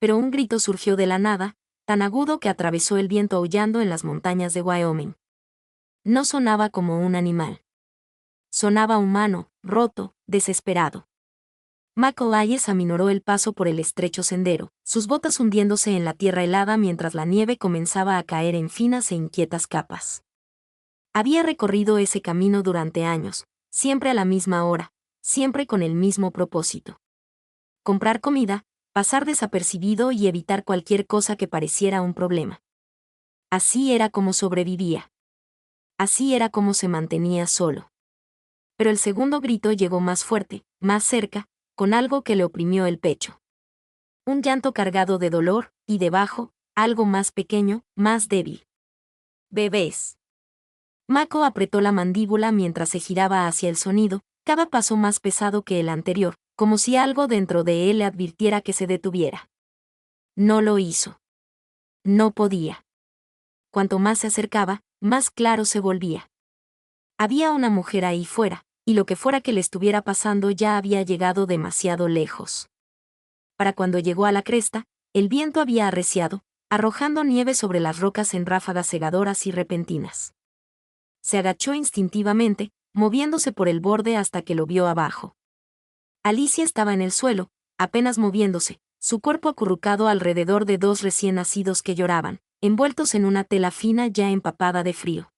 pero un grito surgió de la nada, tan agudo que atravesó el viento aullando en las montañas de Wyoming. No sonaba como un animal. Sonaba humano, roto, desesperado. Macaulay aminoró el paso por el estrecho sendero, sus botas hundiéndose en la tierra helada mientras la nieve comenzaba a caer en finas e inquietas capas. Había recorrido ese camino durante años, siempre a la misma hora, siempre con el mismo propósito. Comprar comida, pasar desapercibido y evitar cualquier cosa que pareciera un problema. Así era como sobrevivía. Así era como se mantenía solo. Pero el segundo grito llegó más fuerte, más cerca, con algo que le oprimió el pecho. Un llanto cargado de dolor, y debajo, algo más pequeño, más débil. Bebés. Mako apretó la mandíbula mientras se giraba hacia el sonido, cada paso más pesado que el anterior, como si algo dentro de él le advirtiera que se detuviera. No lo hizo. No podía. Cuanto más se acercaba, más claro se volvía. Había una mujer ahí fuera, y lo que fuera que le estuviera pasando ya había llegado demasiado lejos. Para cuando llegó a la cresta, el viento había arreciado, arrojando nieve sobre las rocas en ráfagas cegadoras y repentinas. Se agachó instintivamente, moviéndose por el borde hasta que lo vio abajo. Alicia estaba en el suelo, apenas moviéndose, su cuerpo acurrucado alrededor de dos recién nacidos que lloraban, envueltos en una tela fina ya empapada de frío.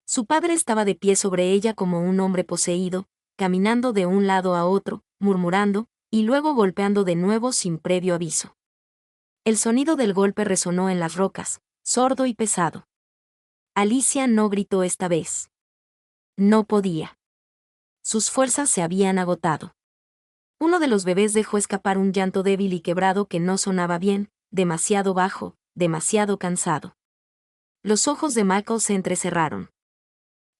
Su padre estaba de pie sobre ella como un hombre poseído, caminando de un lado a otro, murmurando, y luego golpeando de nuevo sin previo aviso. El sonido del golpe resonó en las rocas, sordo y pesado. Alicia no gritó esta vez. No podía. Sus fuerzas se habían agotado. Uno de los bebés dejó escapar un llanto débil y quebrado que no sonaba bien, demasiado bajo, demasiado cansado. Los ojos de Michael se entrecerraron.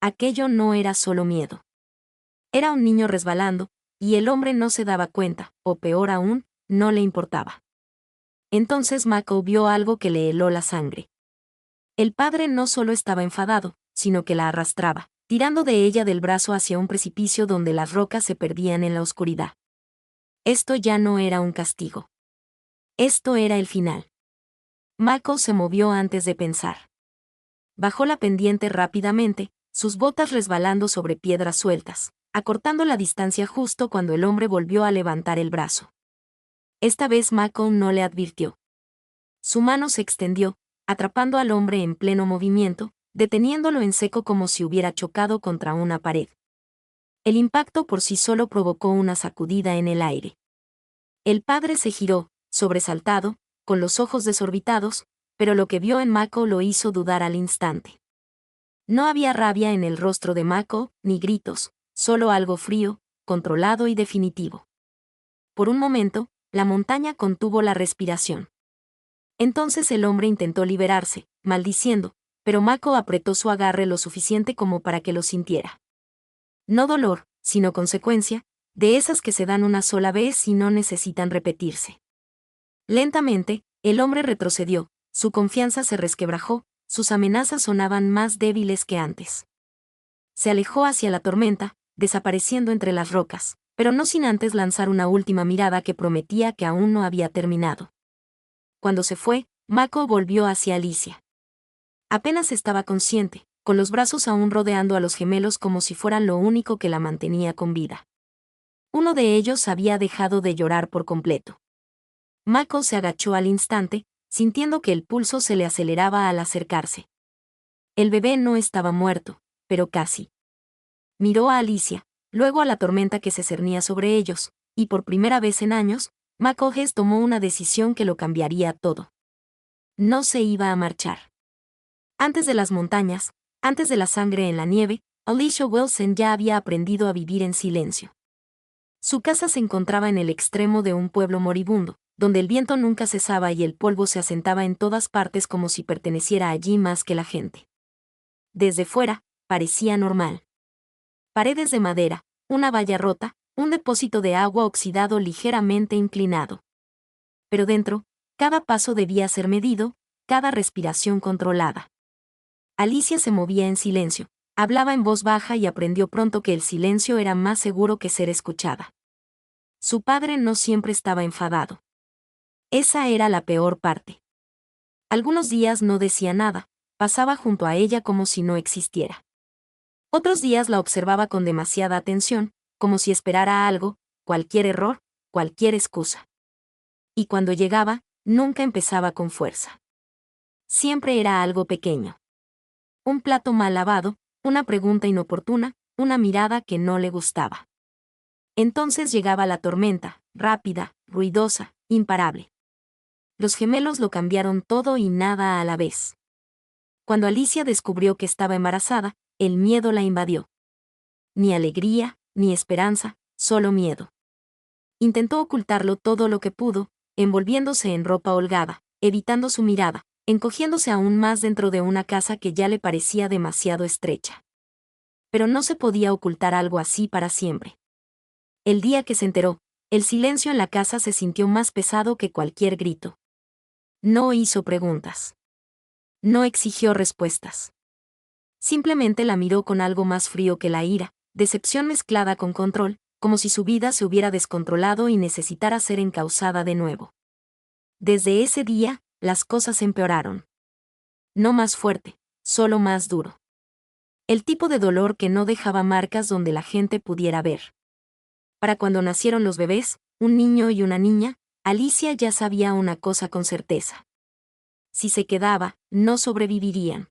Aquello no era solo miedo. Era un niño resbalando, y el hombre no se daba cuenta, o peor aún, no le importaba. Entonces Michael vio algo que le heló la sangre. El padre no solo estaba enfadado, sino que la arrastraba, tirando de ella del brazo hacia un precipicio donde las rocas se perdían en la oscuridad. Esto ya no era un castigo. Esto era el final. Michael se movió antes de pensar. Bajó la pendiente rápidamente, sus botas resbalando sobre piedras sueltas, acortando la distancia justo cuando el hombre volvió a levantar el brazo. Esta vez Michael no le advirtió. Su mano se extendió, atrapando al hombre en pleno movimiento, deteniéndolo en seco como si hubiera chocado contra una pared. El impacto por sí solo provocó una sacudida en el aire. El padre se giró, sobresaltado, con los ojos desorbitados, pero lo que vio en Mako lo hizo dudar al instante. No había rabia en el rostro de Mako, ni gritos, solo algo frío, controlado y definitivo. Por un momento, la montaña contuvo la respiración. Entonces el hombre intentó liberarse, maldiciendo, pero Mako apretó su agarre lo suficiente como para que lo sintiera. No dolor, sino consecuencia, de esas que se dan una sola vez y no necesitan repetirse. Lentamente, el hombre retrocedió, su confianza se resquebrajó, sus amenazas sonaban más débiles que antes. Se alejó hacia la tormenta, desapareciendo entre las rocas, pero no sin antes lanzar una última mirada que prometía que aún no había terminado. Cuando se fue, Mako volvió hacia Alicia. Apenas estaba consciente, con los brazos aún rodeando a los gemelos como si fueran lo único que la mantenía con vida. Uno de ellos había dejado de llorar por completo. Mako se agachó al instante, sintiendo que el pulso se le aceleraba al acercarse. El bebé no estaba muerto, pero casi. Miró a Alicia, luego a la tormenta que se cernía sobre ellos, y por primera vez en años, Mako tomó una decisión que lo cambiaría todo. No se iba a marchar. Antes de las montañas, antes de la sangre en la nieve, Alicia Wilson ya había aprendido a vivir en silencio. Su casa se encontraba en el extremo de un pueblo moribundo, donde el viento nunca cesaba y el polvo se asentaba en todas partes como si perteneciera allí más que la gente. Desde fuera, parecía normal. Paredes de madera, una valla rota, un depósito de agua oxidado ligeramente inclinado. Pero dentro, cada paso debía ser medido, cada respiración controlada. Alicia se movía en silencio, hablaba en voz baja y aprendió pronto que el silencio era más seguro que ser escuchada. Su padre no siempre estaba enfadado. Esa era la peor parte. Algunos días no decía nada, pasaba junto a ella como si no existiera. Otros días la observaba con demasiada atención, como si esperara algo, cualquier error, cualquier excusa. Y cuando llegaba, nunca empezaba con fuerza. Siempre era algo pequeño. Un plato mal lavado, una pregunta inoportuna, una mirada que no le gustaba. Entonces llegaba la tormenta, rápida, ruidosa, imparable. Los gemelos lo cambiaron todo y nada a la vez. Cuando Alicia descubrió que estaba embarazada, el miedo la invadió. Ni alegría, ni esperanza, solo miedo. Intentó ocultarlo todo lo que pudo, envolviéndose en ropa holgada, evitando su mirada, encogiéndose aún más dentro de una casa que ya le parecía demasiado estrecha. Pero no se podía ocultar algo así para siempre. El día que se enteró, el silencio en la casa se sintió más pesado que cualquier grito. No hizo preguntas. No exigió respuestas. Simplemente la miró con algo más frío que la ira, decepción mezclada con control, como si su vida se hubiera descontrolado y necesitara ser encauzada de nuevo. Desde ese día, las cosas empeoraron. No más fuerte, solo más duro. El tipo de dolor que no dejaba marcas donde la gente pudiera ver. Para cuando nacieron los bebés, un niño y una niña, Alicia ya sabía una cosa con certeza. Si se quedaba, no sobrevivirían.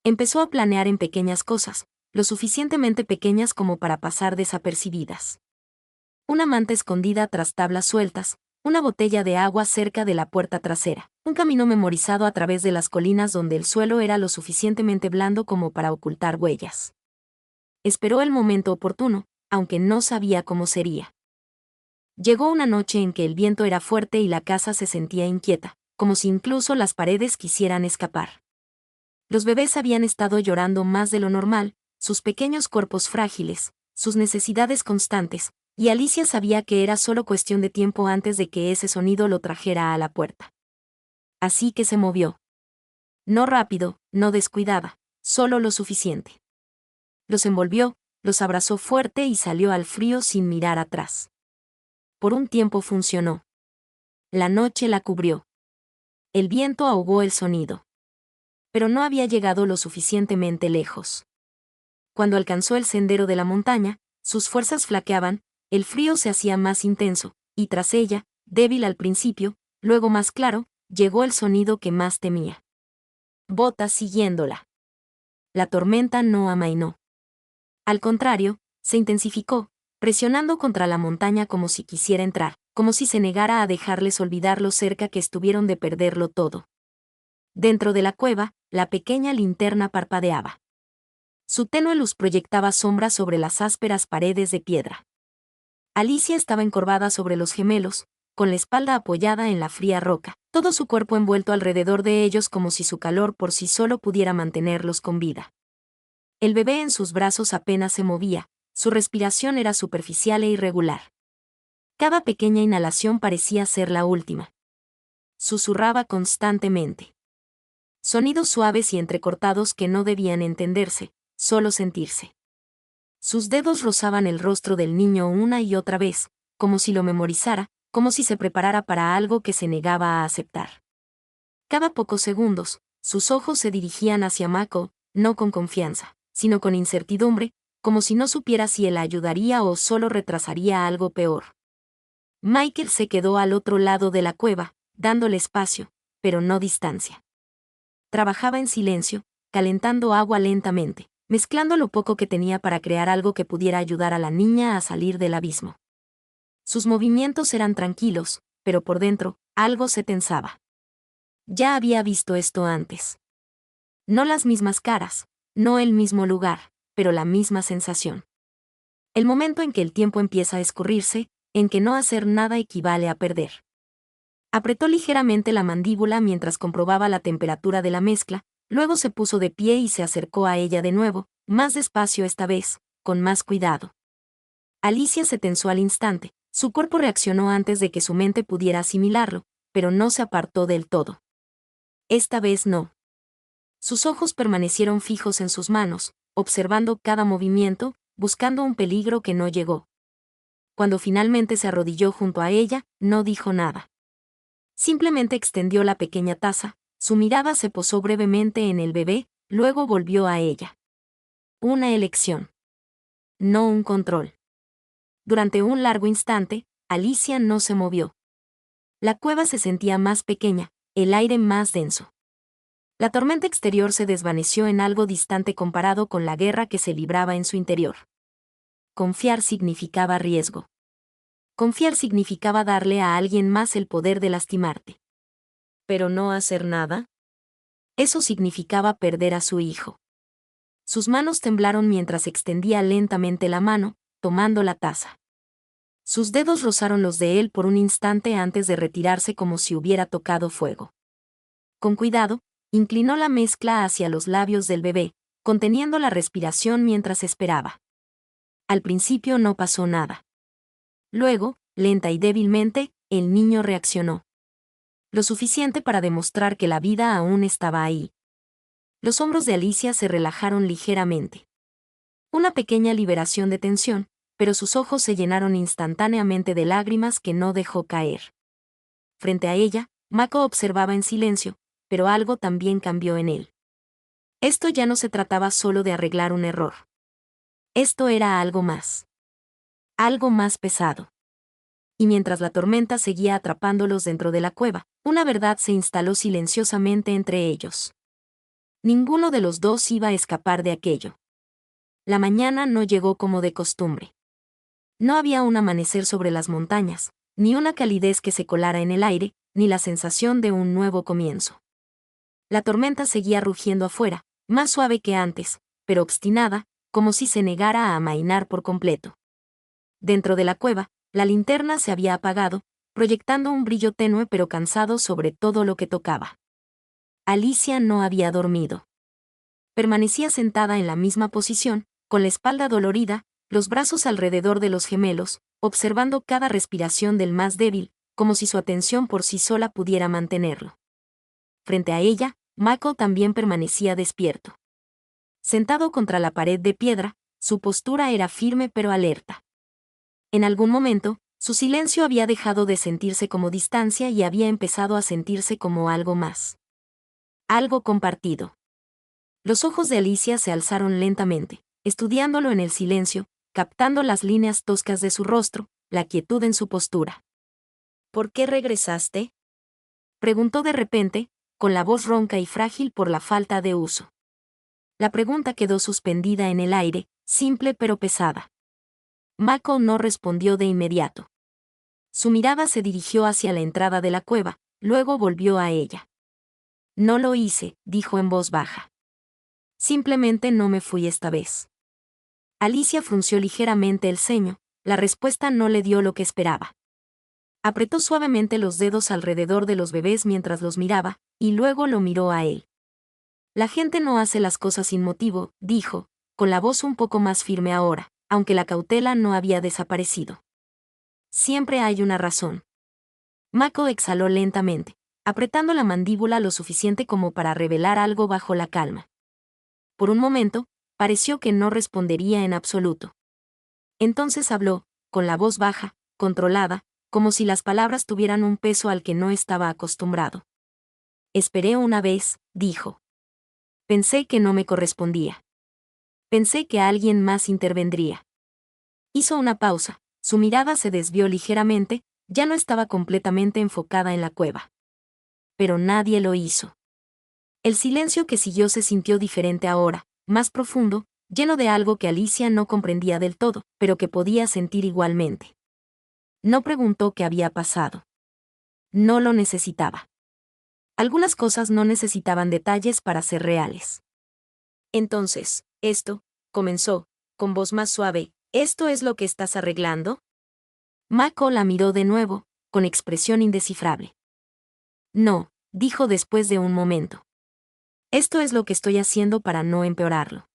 Empezó a planear en pequeñas cosas, lo suficientemente pequeñas como para pasar desapercibidas. Una manta escondida tras tablas sueltas, una botella de agua cerca de la puerta trasera, un camino memorizado a través de las colinas donde el suelo era lo suficientemente blando como para ocultar huellas. Esperó el momento oportuno, aunque no sabía cómo sería. Llegó una noche en que el viento era fuerte y la casa se sentía inquieta, como si incluso las paredes quisieran escapar. Los bebés habían estado llorando más de lo normal, sus pequeños cuerpos frágiles, sus necesidades constantes, y Alicia sabía que era solo cuestión de tiempo antes de que ese sonido lo trajera a la puerta. Así que se movió. No rápido, no descuidada, solo lo suficiente. Los envolvió, los abrazó fuerte y salió al frío sin mirar atrás. Por un tiempo funcionó. La noche la cubrió. El viento ahogó el sonido. Pero no había llegado lo suficientemente lejos. Cuando alcanzó el sendero de la montaña, sus fuerzas flaqueaban, el frío se hacía más intenso, y tras ella, débil al principio, luego más claro, llegó el sonido que más temía. Botas siguiéndola. La tormenta no amainó. Al contrario, se intensificó, presionando contra la montaña como si quisiera entrar, como si se negara a dejarles olvidar lo cerca que estuvieron de perderlo todo. Dentro de la cueva, la pequeña linterna parpadeaba. Su tenue luz proyectaba sombras sobre las ásperas paredes de piedra. Alicia estaba encorvada sobre los gemelos, con la espalda apoyada en la fría roca, todo su cuerpo envuelto alrededor de ellos como si su calor por sí solo pudiera mantenerlos con vida. El bebé en sus brazos apenas se movía, su respiración era superficial e irregular. Cada pequeña inhalación parecía ser la última. Susurraba constantemente. Sonidos suaves y entrecortados que no debían entenderse, solo sentirse. Sus dedos rozaban el rostro del niño una y otra vez, como si lo memorizara, como si se preparara para algo que se negaba a aceptar. Cada pocos segundos, sus ojos se dirigían hacia Mako, no con confianza, sino con incertidumbre, como si no supiera si él la ayudaría o solo retrasaría algo peor. Michael se quedó al otro lado de la cueva, dándole espacio, pero no distancia. Trabajaba en silencio, calentando agua lentamente, mezclando lo poco que tenía para crear algo que pudiera ayudar a la niña a salir del abismo. Sus movimientos eran tranquilos, pero por dentro, algo se tensaba. Ya había visto esto antes. No las mismas caras, no el mismo lugar, pero la misma sensación. El momento en que el tiempo empieza a escurrirse, en que no hacer nada equivale a perder. Apretó ligeramente la mandíbula mientras comprobaba la temperatura de la mezcla, luego se puso de pie y se acercó a ella de nuevo, más despacio esta vez, con más cuidado. Alicia se tensó al instante, su cuerpo reaccionó antes de que su mente pudiera asimilarlo, pero no se apartó del todo. Esta vez no. Sus ojos permanecieron fijos en sus manos, observando cada movimiento, buscando un peligro que no llegó. Cuando finalmente se arrodilló junto a ella, no dijo nada. Simplemente extendió la pequeña taza, su mirada se posó brevemente en el bebé, luego volvió a ella. Una elección. No un control. Durante un largo instante, Alicia no se movió. La cueva se sentía más pequeña, el aire más denso. La tormenta exterior se desvaneció en algo distante comparado con la guerra que se libraba en su interior. Confiar significaba riesgo. Confiar significaba darle a alguien más el poder de lastimarte. Pero no hacer nada. Eso significaba perder a su hijo. Sus manos temblaron mientras extendía lentamente la mano, tomando la taza. Sus dedos rozaron los de él por un instante antes de retirarse como si hubiera tocado fuego. Con cuidado, inclinó la mezcla hacia los labios del bebé, conteniendo la respiración mientras esperaba. Al principio no pasó nada. Luego, lenta y débilmente, el niño reaccionó. Lo suficiente para demostrar que la vida aún estaba ahí. Los hombros de Alicia se relajaron ligeramente. Una pequeña liberación de tensión, pero sus ojos se llenaron instantáneamente de lágrimas que no dejó caer. Frente a ella, Mako observaba en silencio, pero algo también cambió en él. Esto ya no se trataba solo de arreglar un error. Esto era algo más. Algo más pesado. Y mientras la tormenta seguía atrapándolos dentro de la cueva, una verdad se instaló silenciosamente entre ellos. Ninguno de los dos iba a escapar de aquello. La mañana no llegó como de costumbre. No había un amanecer sobre las montañas, ni una calidez que se colara en el aire, ni la sensación de un nuevo comienzo. La tormenta seguía rugiendo afuera, más suave que antes, pero obstinada, como si se negara a amainar por completo. Dentro de la cueva, la linterna se había apagado, proyectando un brillo tenue pero cansado sobre todo lo que tocaba. Alicia no había dormido. Permanecía sentada en la misma posición, con la espalda dolorida, los brazos alrededor de los gemelos, observando cada respiración del más débil, como si su atención por sí sola pudiera mantenerlo. Frente a ella, Mako también permanecía despierto. Sentado contra la pared de piedra, su postura era firme pero alerta. En algún momento, su silencio había dejado de sentirse como distancia y había empezado a sentirse como algo más. Algo compartido. Los ojos de Alicia se alzaron lentamente, estudiándolo en el silencio, captando las líneas toscas de su rostro, la quietud en su postura. ¿Por qué regresaste?, preguntó de repente, con la voz ronca y frágil por la falta de uso. La pregunta quedó suspendida en el aire, simple pero pesada. Mako no respondió de inmediato. Su mirada se dirigió hacia la entrada de la cueva, luego volvió a ella. No lo hice, dijo en voz baja. Simplemente no me fui esta vez. Alicia frunció ligeramente el ceño, la respuesta no le dio lo que esperaba. Apretó suavemente los dedos alrededor de los bebés mientras los miraba, y luego lo miró a él. La gente no hace las cosas sin motivo, dijo, con la voz un poco más firme ahora, aunque la cautela no había desaparecido. Siempre hay una razón. Mako exhaló lentamente, apretando la mandíbula lo suficiente como para revelar algo bajo la calma. Por un momento, pareció que no respondería en absoluto. Entonces habló, con la voz baja, controlada, como si las palabras tuvieran un peso al que no estaba acostumbrado. Esperé una vez, dijo. Pensé que no me correspondía. Pensé que alguien más intervendría. Hizo una pausa, su mirada se desvió ligeramente, ya no estaba completamente enfocada en la cueva. Pero nadie lo hizo. El silencio que siguió se sintió diferente ahora, más profundo, lleno de algo que Alicia no comprendía del todo, pero que podía sentir igualmente. No preguntó qué había pasado. No lo necesitaba. Algunas cosas no necesitaban detalles para ser reales. Entonces, comenzó, con voz más suave, ¿esto es lo que estás arreglando? Mako la miró de nuevo, con expresión indescifrable. No, dijo después de un momento. Esto es lo que estoy haciendo para no empeorarlo.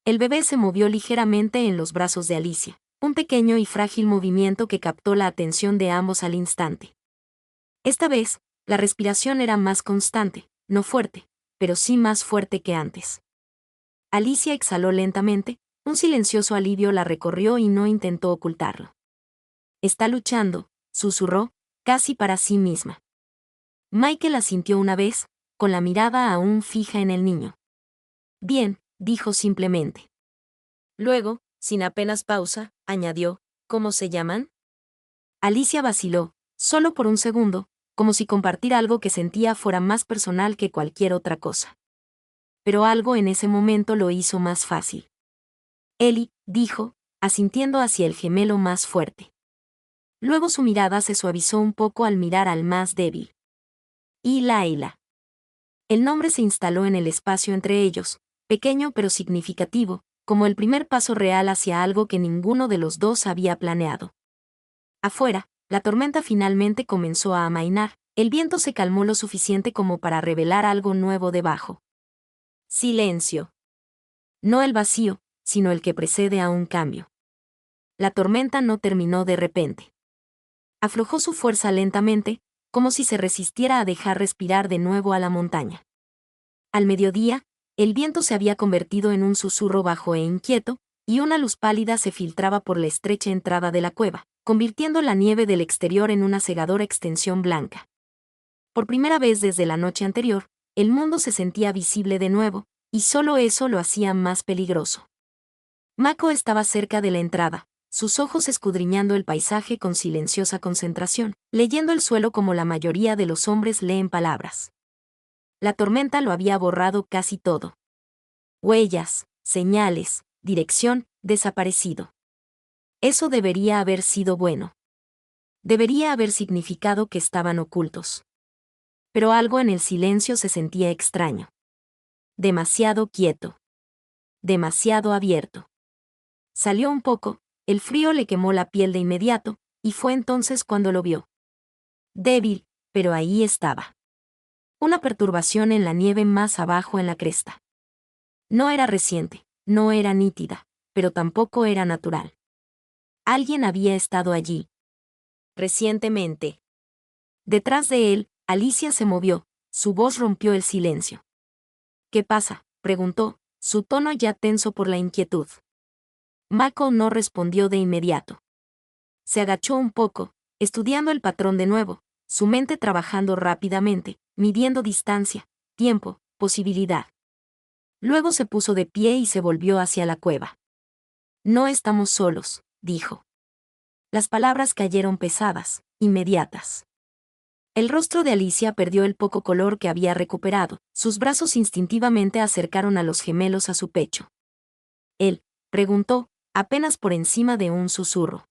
El bebé se movió ligeramente en los brazos de Alicia, un pequeño y frágil movimiento que captó la atención de ambos al instante. Esta vez, la respiración era más constante, no fuerte, pero sí más fuerte que antes. Alicia exhaló lentamente, un silencioso alivio la recorrió y no intentó ocultarlo. Está luchando, susurró, casi para sí misma. Michael asintió una vez, con la mirada aún fija en el niño. Bien, dijo simplemente. Luego, sin apenas pausa, añadió, ¿cómo se llaman? Alicia vaciló, solo por un segundo, como si compartir algo que sentía fuera más personal que cualquier otra cosa. Pero algo en ese momento lo hizo más fácil. Ellie, dijo, asintiendo hacia el gemelo más fuerte. Luego su mirada se suavizó un poco al mirar al más débil. Y Layla. El nombre se instaló en el espacio entre ellos, pequeño pero significativo, como el primer paso real hacia algo que ninguno de los dos había planeado. Afuera, la tormenta finalmente comenzó a amainar, el viento se calmó lo suficiente como para revelar algo nuevo debajo. Silencio. No el vacío, sino el que precede a un cambio. La tormenta no terminó de repente. Aflojó su fuerza lentamente, como si se resistiera a dejar respirar de nuevo a la montaña. Al mediodía, el viento se había convertido en un susurro bajo e inquieto, y una luz pálida se filtraba por la estrecha entrada de la cueva, convirtiendo la nieve del exterior en una cegadora extensión blanca. Por primera vez desde la noche anterior, el mundo se sentía visible de nuevo, y solo eso lo hacía más peligroso. Mako estaba cerca de la entrada, sus ojos escudriñando el paisaje con silenciosa concentración, leyendo el suelo como la mayoría de los hombres leen palabras. La tormenta lo había borrado casi todo. Huellas, señales, dirección, desaparecido. Eso debería haber sido bueno. Debería haber significado que estaban ocultos. Pero algo en el silencio se sentía extraño. Demasiado quieto. Demasiado abierto. Salió un poco, el frío le quemó la piel de inmediato, y fue entonces cuando lo vio. Débil, pero ahí estaba. Una perturbación en la nieve más abajo en la cresta. No era reciente, no era nítida, pero tampoco era natural. Alguien había estado allí. Recientemente. Detrás de él, Alicia se movió, su voz rompió el silencio. ¿Qué pasa?, preguntó, su tono ya tenso por la inquietud. Mako no respondió de inmediato. Se agachó un poco, estudiando el patrón de nuevo, su mente trabajando rápidamente, midiendo distancia, tiempo, posibilidad. Luego se puso de pie y se volvió hacia la cueva. No estamos solos, dijo. Las palabras cayeron pesadas, inmediatas. El rostro de Alicia perdió el poco color que había recuperado, sus brazos instintivamente acercaron a los gemelos a su pecho. Él, preguntó, apenas por encima de un susurro.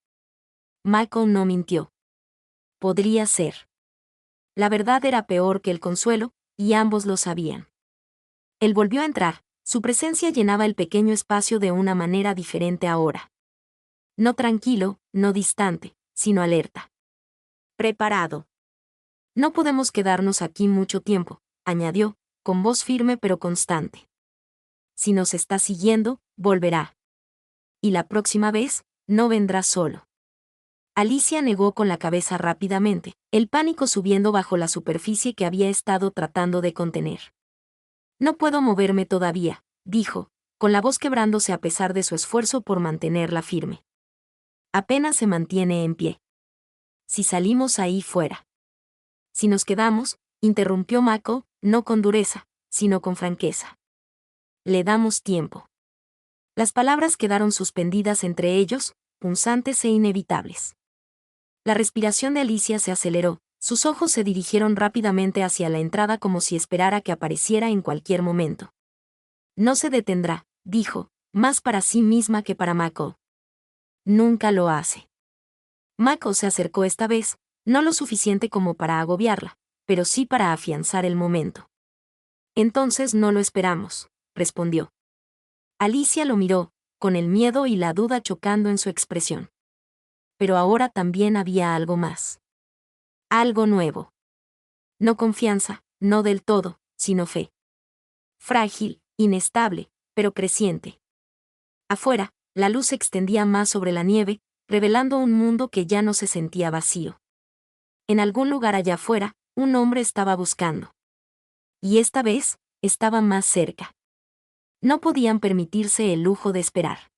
Michael no mintió. Podría ser. La verdad era peor que el consuelo, y ambos lo sabían. Él volvió a entrar, su presencia llenaba el pequeño espacio de una manera diferente ahora. No tranquilo, no distante, sino alerta. Preparado. No podemos quedarnos aquí mucho tiempo, añadió, con voz firme pero constante. Si nos está siguiendo, volverá. Y la próxima vez, no vendrá solo. Alicia negó con la cabeza rápidamente, el pánico subiendo bajo la superficie que había estado tratando de contener. No puedo moverme todavía, dijo, con la voz quebrándose a pesar de su esfuerzo por mantenerla firme. Apenas se mantiene en pie. Si salimos ahí fuera. Si nos quedamos, interrumpió Mako, no con dureza, sino con franqueza. Le damos tiempo. Las palabras quedaron suspendidas entre ellos, punzantes e inevitables. La respiración de Alicia se aceleró, sus ojos se dirigieron rápidamente hacia la entrada como si esperara que apareciera en cualquier momento. No se detendrá, dijo, más para sí misma que para Mako. Nunca lo hace. Mako se acercó esta vez, no lo suficiente como para agobiarla, pero sí para afianzar el momento. Entonces no lo esperamos, respondió. Alicia lo miró, con el miedo y la duda chocando en su expresión. Pero ahora también había algo más. Algo nuevo. No confianza, no del todo, sino fe. Frágil, inestable, pero creciente. Afuera, la luz se extendía más sobre la nieve, revelando un mundo que ya no se sentía vacío. En algún lugar allá afuera, un hombre estaba buscando. Y esta vez, estaba más cerca. No podían permitirse el lujo de esperar.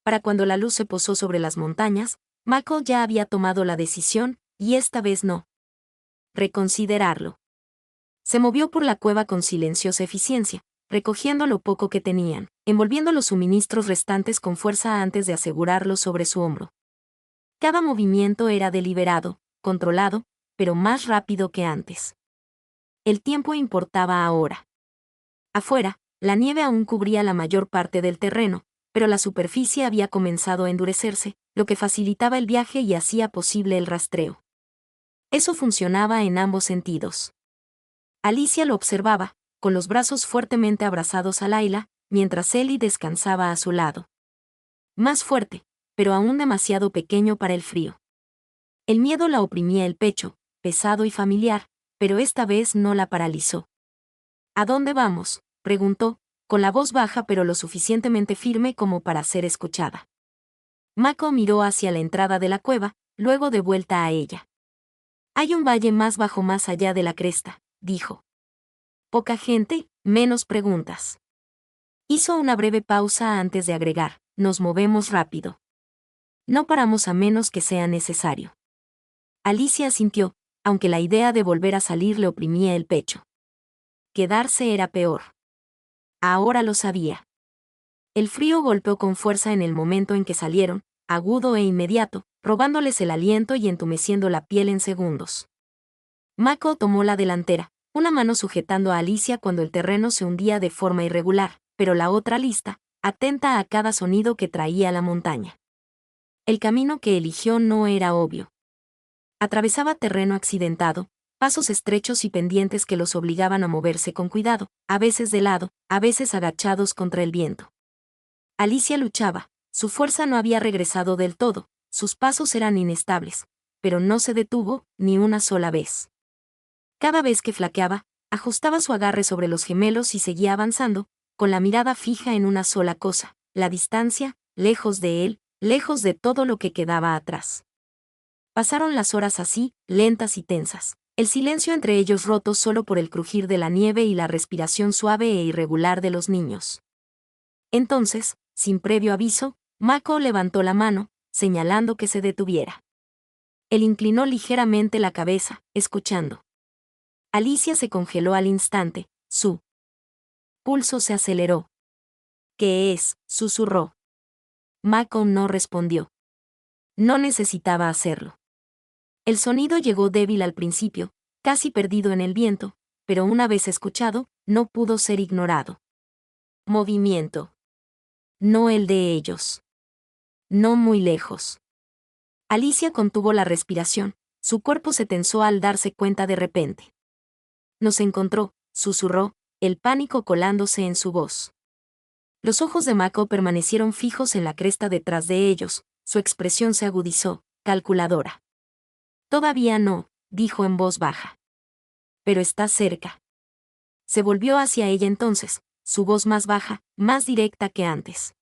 Para cuando la luz se posó sobre las montañas, Mako ya había tomado la decisión, y esta vez no. reconsiderarlo. Se movió por la cueva con silenciosa eficiencia, recogiendo lo poco que tenían, envolviendo los suministros restantes con fuerza antes de asegurarlos sobre su hombro. Cada movimiento era deliberado, controlado, pero más rápido que antes. El tiempo importaba ahora. Afuera, la nieve aún cubría la mayor parte del terreno, pero la superficie había comenzado a endurecerse, lo que facilitaba el viaje y hacía posible el rastreo. Eso funcionaba en ambos sentidos. Alicia lo observaba, con los brazos fuertemente abrazados a Layla, mientras Ellie descansaba a su lado. Más fuerte, pero aún demasiado pequeño para el frío. El miedo la oprimía el pecho, pesado y familiar, pero esta vez no la paralizó. ¿A dónde vamos?, preguntó, con la voz baja pero lo suficientemente firme como para ser escuchada. Mako miró hacia la entrada de la cueva, luego de vuelta a ella. Hay un valle más bajo más allá de la cresta, dijo. Poca gente, menos preguntas. Hizo una breve pausa antes de agregar, nos movemos rápido. No paramos a menos que sea necesario. Alicia asintió, aunque la idea de volver a salir le oprimía el pecho. Quedarse era peor. Ahora lo sabía. El frío golpeó con fuerza en el momento en que salieron, agudo e inmediato, robándoles el aliento y entumeciendo la piel en segundos. Mako tomó la delantera, una mano sujetando a Alicia cuando el terreno se hundía de forma irregular, pero la otra lista, atenta a cada sonido que traía la montaña. El camino que eligió no era obvio. Atravesaba terreno accidentado, pasos estrechos y pendientes que los obligaban a moverse con cuidado, a veces de lado, a veces agachados contra el viento. Alicia luchaba, su fuerza no había regresado del todo, sus pasos eran inestables, pero no se detuvo ni una sola vez. Cada vez que flaqueaba, ajustaba su agarre sobre los gemelos y seguía avanzando, con la mirada fija en una sola cosa, la distancia, lejos de él, lejos de todo lo que quedaba atrás. Pasaron las horas así, lentas y tensas, el silencio entre ellos roto solo por el crujir de la nieve y la respiración suave e irregular de los niños. Entonces, sin previo aviso, Mako levantó la mano, señalando que se detuviera. Él inclinó ligeramente la cabeza, escuchando. Alicia se congeló al instante, su pulso se aceleró. ¿Qué es?, susurró. Mako no respondió. No necesitaba hacerlo. El sonido llegó débil al principio, casi perdido en el viento, pero una vez escuchado, no pudo ser ignorado. Movimiento. No el de ellos. No muy lejos. Alicia contuvo la respiración, su cuerpo se tensó al darse cuenta de repente. Nos encontró, susurró, el pánico colándose en su voz. Los ojos de Mako permanecieron fijos en la cresta detrás de ellos, su expresión se agudizó, calculadora. Todavía no, dijo en voz baja. Pero está cerca. Se volvió hacia ella entonces, su voz más baja, más directa que antes.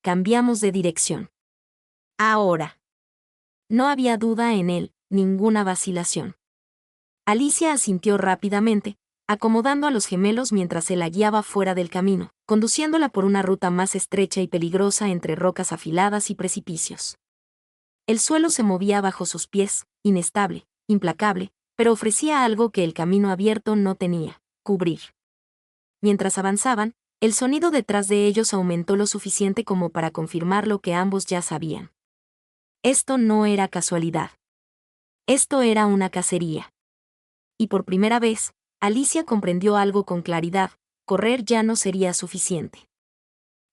Cambiamos de dirección. Ahora. No había duda en él, ninguna vacilación. Alicia asintió rápidamente, acomodando a los gemelos mientras él la guiaba fuera del camino, conduciéndola por una ruta más estrecha y peligrosa entre rocas afiladas y precipicios. El suelo se movía bajo sus pies, inestable, implacable, pero ofrecía algo que el camino abierto no tenía: cubrir. Mientras avanzaban, el sonido detrás de ellos aumentó lo suficiente como para confirmar lo que ambos ya sabían. Esto no era casualidad. Esto era una cacería. Y por primera vez, Alicia comprendió algo con claridad: correr ya no sería suficiente.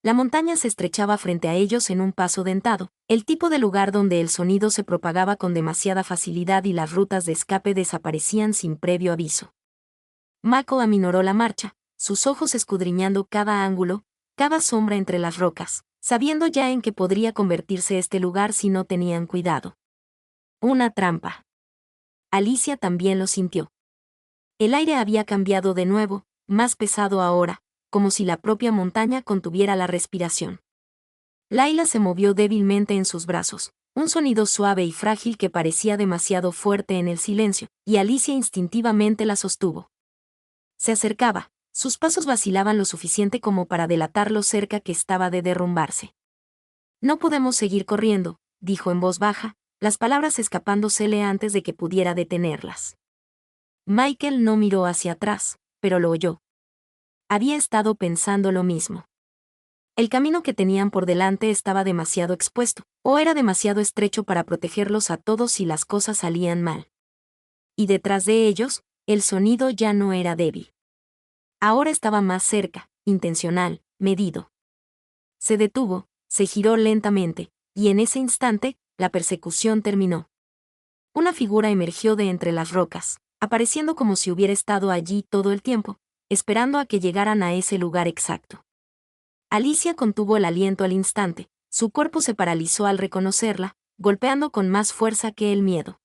La montaña se estrechaba frente a ellos en un paso dentado, el tipo de lugar donde el sonido se propagaba con demasiada facilidad y las rutas de escape desaparecían sin previo aviso. Mako aminoró la marcha, sus ojos escudriñando cada ángulo, cada sombra entre las rocas, sabiendo ya en qué podría convertirse este lugar si no tenían cuidado. Una trampa. Alicia también lo sintió. El aire había cambiado de nuevo, más pesado ahora, como si la propia montaña contuviera la respiración. Layla se movió débilmente en sus brazos, un sonido suave y frágil que parecía demasiado fuerte en el silencio, y Alicia instintivamente la sostuvo. Se acercaba, sus pasos vacilaban lo suficiente como para delatar lo cerca que estaba de derrumbarse. No podemos seguir corriendo, dijo en voz baja, las palabras escapándosele antes de que pudiera detenerlas. Michael no miró hacia atrás, pero lo oyó. Había estado pensando lo mismo. El camino que tenían por delante estaba demasiado expuesto, o era demasiado estrecho para protegerlos a todos si las cosas salían mal. Y detrás de ellos, el sonido ya no era débil. Ahora estaba más cerca, intencional, medido. Se detuvo, se giró lentamente, y en ese instante, la persecución terminó. Una figura emergió de entre las rocas, apareciendo como si hubiera estado allí todo el tiempo, esperando a que llegaran a ese lugar exacto. Alicia contuvo el aliento al instante, su cuerpo se paralizó al reconocerla, golpeando con más fuerza que el miedo.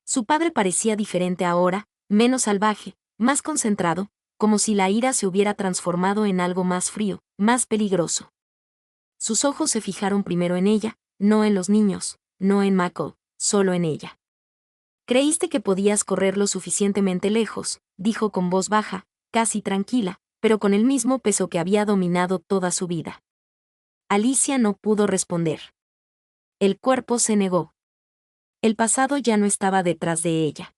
Su padre parecía diferente ahora, menos salvaje, más concentrado, como si la ira se hubiera transformado en algo más frío, más peligroso. Sus ojos se fijaron primero en ella, no en los niños, no en Mako, solo en ella. Creíste que podías correr lo suficientemente lejos, dijo con voz baja, casi tranquila, pero con el mismo peso que había dominado toda su vida. Alicia no pudo responder. El cuerpo se negó. El pasado ya no estaba detrás de ella.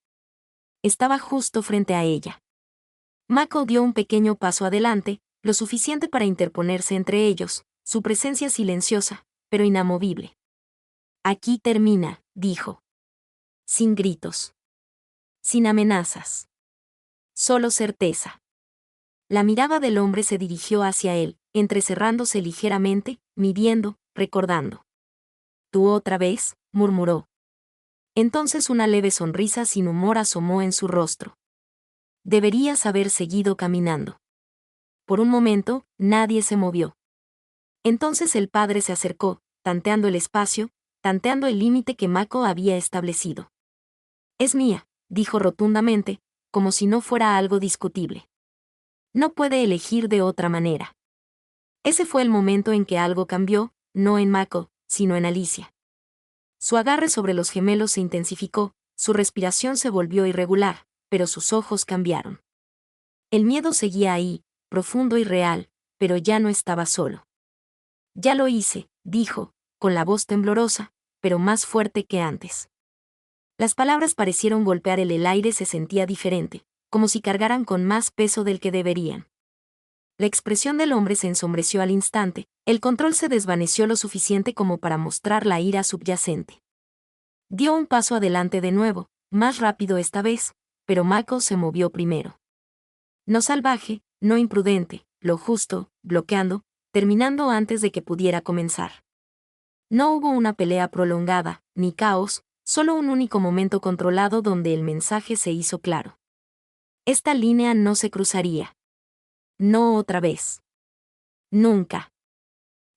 Estaba justo frente a ella. Mako dio un pequeño paso adelante, lo suficiente para interponerse entre ellos, su presencia silenciosa, pero inamovible. Aquí termina, dijo. Sin gritos. Sin amenazas. Solo certeza. La mirada del hombre se dirigió hacia él, entrecerrándose ligeramente, midiendo, recordando. ¿Tú otra vez?, murmuró. Entonces una leve sonrisa sin humor asomó en su rostro. Deberías haber seguido caminando. Por un momento, nadie se movió. Entonces el padre se acercó, tanteando el espacio, tanteando el límite que Mako había establecido. Es mía, dijo rotundamente, como si no fuera algo discutible. No puede elegir de otra manera. Ese fue el momento en que algo cambió, no en Mako, sino en Alicia. Su agarre sobre los gemelos se intensificó, su respiración se volvió irregular, pero sus ojos cambiaron. El miedo seguía ahí, profundo y real, pero ya no estaba solo. Ya lo hice, dijo, con la voz temblorosa, pero más fuerte que antes. Las palabras parecieron golpear el aire, se sentía diferente, como si cargaran con más peso del que deberían. La expresión del hombre se ensombreció al instante, el control se desvaneció lo suficiente como para mostrar la ira subyacente. Dio un paso adelante de nuevo, más rápido esta vez, pero Mako se movió primero. No salvaje, no imprudente, lo justo, bloqueando, terminando antes de que pudiera comenzar. No hubo una pelea prolongada, ni caos, solo un único momento controlado donde el mensaje se hizo claro. Esta línea no se cruzaría. No otra vez. Nunca.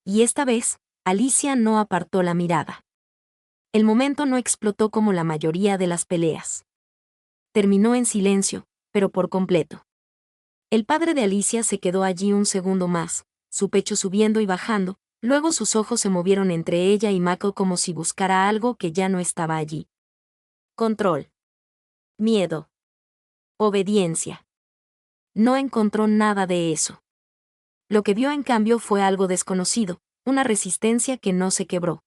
Y esta vez, Alicia no apartó la mirada. El momento no explotó como la mayoría de las peleas. Terminó en silencio, pero por completo. El padre de Alicia se quedó allí un segundo más, su pecho subiendo y bajando, luego sus ojos se movieron entre ella y Mako como si buscara algo que ya no estaba allí. Control. Miedo. Obediencia. No encontró nada de eso. Lo que vio en cambio fue algo desconocido, una resistencia que no se quebró.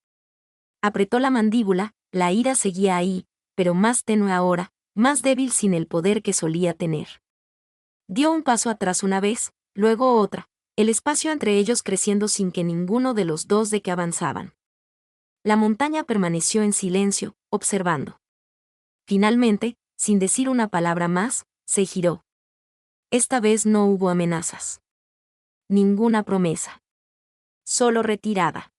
Apretó la mandíbula, la ira seguía ahí, pero más tenue ahora, más débil sin el poder que solía tener. Dio un paso atrás una vez, luego otra, el espacio entre ellos creciendo sin que ninguno de los dos de que avanzaban. La montaña permaneció en silencio, observando. Finalmente, sin decir una palabra más, se giró. Esta vez no hubo amenazas. Ninguna promesa. Solo retirada.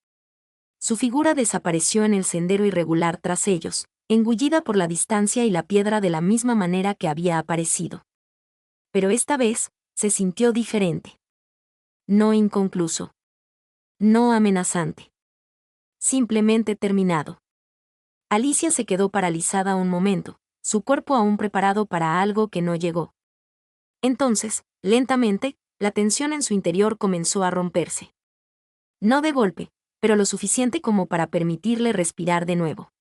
Su figura desapareció en el sendero irregular tras ellos, engullida por la distancia y la piedra de la misma manera que había aparecido. Pero esta vez, se sintió diferente. No inconcluso. No amenazante. Simplemente terminado. Alicia se quedó paralizada un momento, su cuerpo aún preparado para algo que no llegó. Entonces, lentamente, la tensión en su interior comenzó a romperse. No de golpe, pero lo suficiente como para permitirle respirar de nuevo.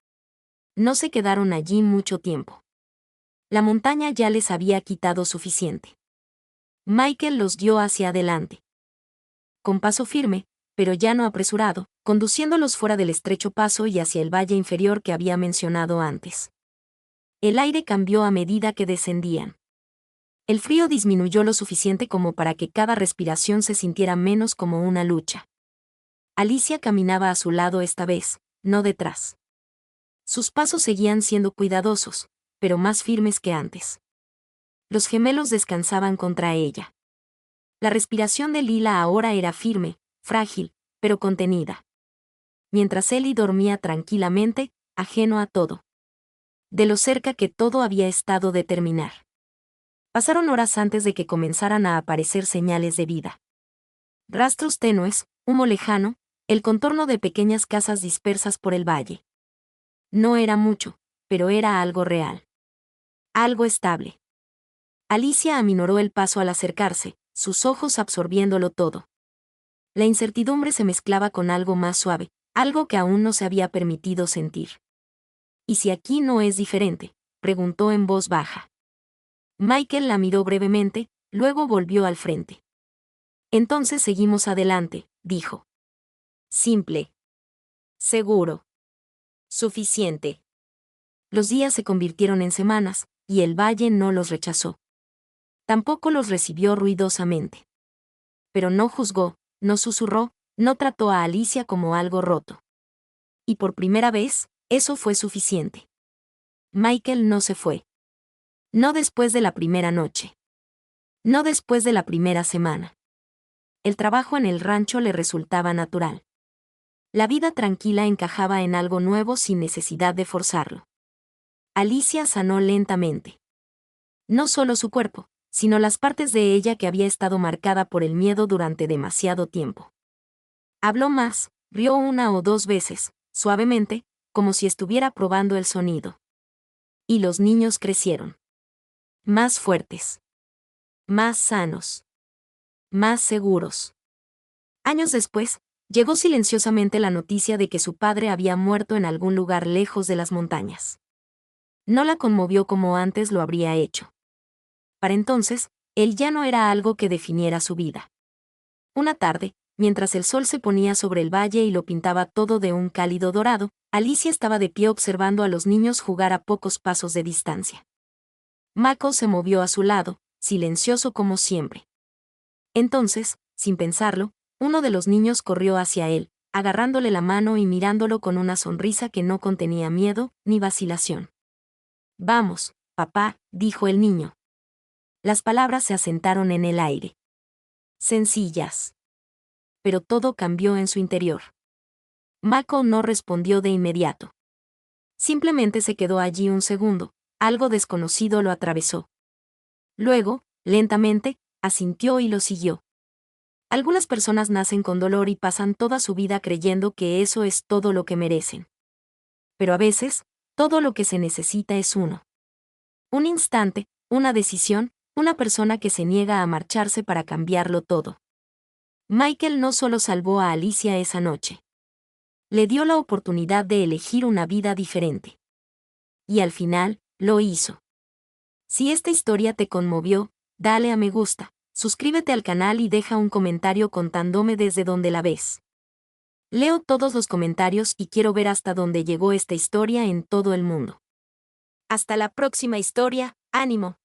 No se quedaron allí mucho tiempo. La montaña ya les había quitado suficiente. Michael los dio hacia adelante. Con paso firme, pero ya no apresurado, conduciéndolos fuera del estrecho paso y hacia el valle inferior que había mencionado antes. El aire cambió a medida que descendían. El frío disminuyó lo suficiente como para que cada respiración se sintiera menos como una lucha. Alicia caminaba a su lado esta vez, no detrás. Sus pasos seguían siendo cuidadosos, pero más firmes que antes. Los gemelos descansaban contra ella. La respiración de Lila ahora era firme, frágil, pero contenida. Mientras Ellie dormía tranquilamente, ajeno a todo. De lo cerca que todo había estado de terminar. Pasaron horas antes de que comenzaran a aparecer señales de vida. Rastros tenues, humo lejano, el contorno de pequeñas casas dispersas por el valle. No era mucho, pero era algo real. Algo estable. Alicia aminoró el paso al acercarse, sus ojos absorbiéndolo todo. La incertidumbre se mezclaba con algo más suave, algo que aún no se había permitido sentir. ¿Y si aquí no es diferente?, preguntó en voz baja. Michael la miró brevemente, luego volvió al frente. Entonces seguimos adelante, dijo. Simple. Seguro. Suficiente. Los días se convirtieron en semanas, y el valle no los rechazó. Tampoco los recibió ruidosamente. Pero no juzgó, no susurró, no trató a Alicia como algo roto. Y por primera vez, eso fue suficiente. Michael no se fue. No después de la primera noche. No después de la primera semana. El trabajo en el rancho le resultaba natural. La vida tranquila encajaba en algo nuevo sin necesidad de forzarlo. Alicia sanó lentamente. No solo su cuerpo, sino las partes de ella que había estado marcada por el miedo durante demasiado tiempo. Habló más, rió una o dos veces, suavemente, como si estuviera probando el sonido. Y los niños crecieron. Más fuertes. Más sanos. Más seguros. Años después, llegó silenciosamente la noticia de que su padre había muerto en algún lugar lejos de las montañas. No la conmovió como antes lo habría hecho. Para entonces, él ya no era algo que definiera su vida. Una tarde, mientras el sol se ponía sobre el valle y lo pintaba todo de un cálido dorado, Alicia estaba de pie observando a los niños jugar a pocos pasos de distancia. Mako se movió a su lado, silencioso como siempre. Entonces, sin pensarlo, uno de los niños corrió hacia él, agarrándole la mano y mirándolo con una sonrisa que no contenía miedo ni vacilación. Vamos, papá, dijo el niño. Las palabras se asentaron en el aire. Sencillas. Pero todo cambió en su interior. Mako no respondió de inmediato. Simplemente se quedó allí un segundo, algo desconocido lo atravesó. Luego, lentamente, asintió y lo siguió. Algunas personas nacen con dolor y pasan toda su vida creyendo que eso es todo lo que merecen. Pero a veces, todo lo que se necesita es uno. Un instante, una decisión, una persona que se niega a marcharse para cambiarlo todo. Michael no solo salvó a Alicia esa noche. Le dio la oportunidad de elegir una vida diferente. Y al final, lo hizo. Si esta historia te conmovió, dale a me gusta, suscríbete al canal y deja un comentario contándome desde dónde la ves. Leo todos los comentarios y quiero ver hasta dónde llegó esta historia en todo el mundo. Hasta la próxima historia, ánimo.